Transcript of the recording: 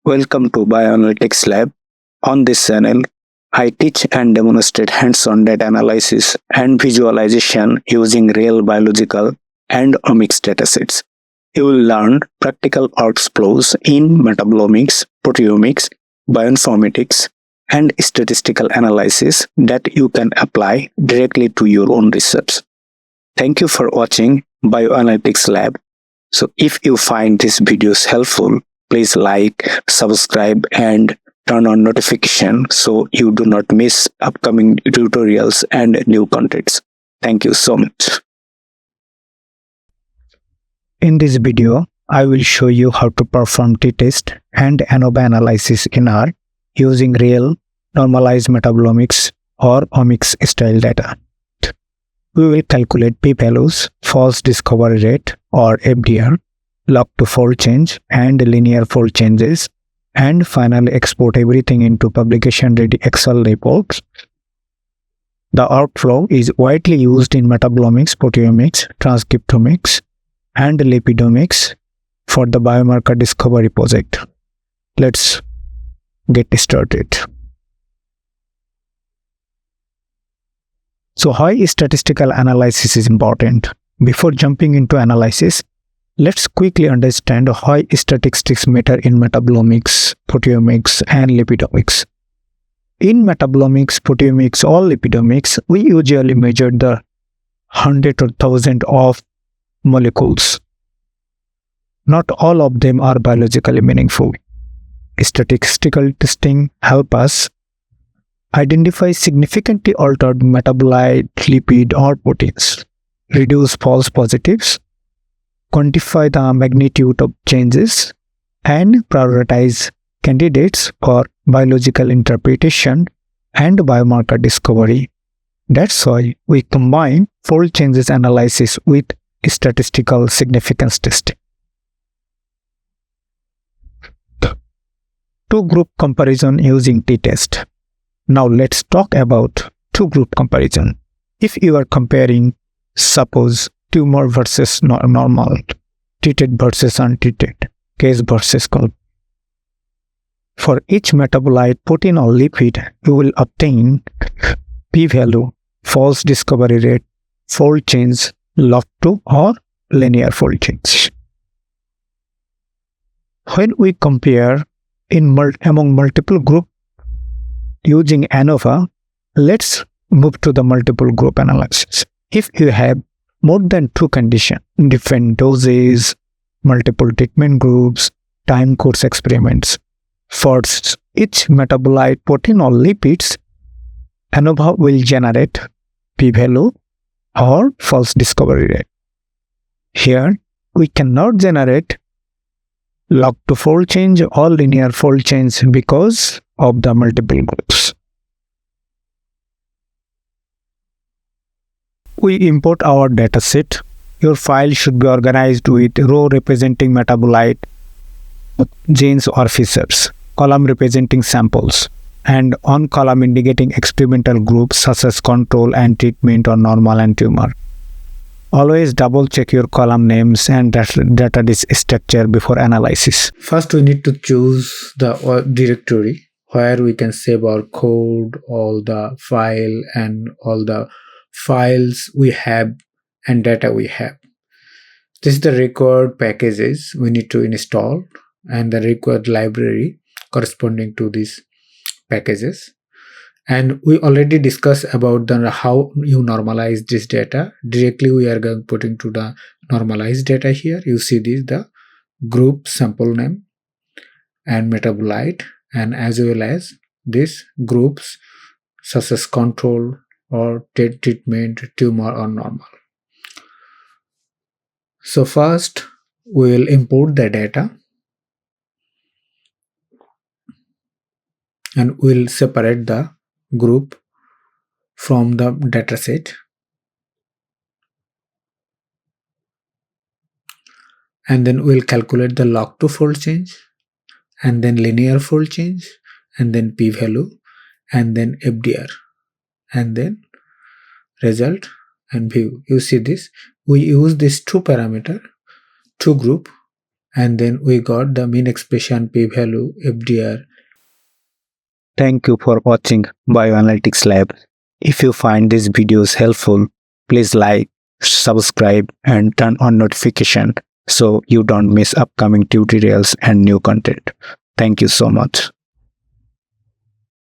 Welcome to Bioanalytics Lab. On this channel, I teach and demonstrate hands-on data analysis and visualization using real biological and omics datasets. You will learn practical workflows in metabolomics, proteomics, bioinformatics, and statistical analysis that you can apply directly to your own research. Thank you for watching Bioanalytics Lab. So if you find these videos helpful, please like, subscribe, and turn on notification so you do not miss upcoming tutorials and new contents. Thank you so much. In this video, I will show you how to perform t-test and ANOVA analysis in R using real normalized metabolomics or omics style data. We will calculate p-values, false discovery rate or FDR, log to fold change and linear fold changes, and finally export everything into publication-ready Excel reports. The workflow is widely used in metabolomics, proteomics, transcriptomics, and lipidomics for the biomarker discovery project. Let's get started. So why statistical analysis is important? Before jumping into analysis, let's quickly understand why statistics matter in metabolomics, proteomics, and lipidomics. In metabolomics, proteomics, or lipidomics, we usually measure the 100 or 1000 of molecules. Not all of them are biologically meaningful. Statistical testing helps us identify significantly altered metabolite, lipid, or proteins, reduce false positives, quantify the magnitude of changes, and prioritize candidates for biological interpretation and biomarker discovery. That's why we combine fold changes analysis with statistical significance testing. Two-group comparison using t-test. Now let's talk about two-group comparison. If you are comparing, suppose, tumor versus normal, treated versus untreated, case versus control. For each metabolite, protein or lipid, you will obtain p-value, false discovery rate, fold change, log to or linear fold change. When we compare among multiple groups using ANOVA, let's move to the multiple group analysis. If you have more than two conditions, different doses, multiple treatment groups, time course experiments, for each metabolite, protein or lipids, ANOVA will generate p-value or false discovery rate. Here, we cannot generate log to fold change or linear fold change because of the multiple groups. We import our dataset. Your file should be organized with row representing metabolite, genes or features, column representing samples, and on column indicating experimental groups such as control and treatment or normal and tumor. Always double check your column names and data structure before analysis. First, we need to choose the directory where we can save our code, all the file and all the files we have and data we have. This is the required packages we need to install and the required library corresponding to these packages. And we already discussed about how you normalize this data. Directly we are going putting to the normalized data here. You see this, the group sample name and metabolite, and as well as these groups such as control or treatment, tumor or normal. So first we will import the data and we'll separate the group from the dataset, and then we'll calculate the log to fold change, and then linear fold change, and then p-value, and then FDR, and then result and view. You see this, we use this two parameter, two group, and then we got the mean expression, p-value, FDR. Thank you for watching Bioanalytics Lab. If you find these videos helpful, please like, subscribe, and turn on notification so you don't miss upcoming tutorials and new content. Thank you so much.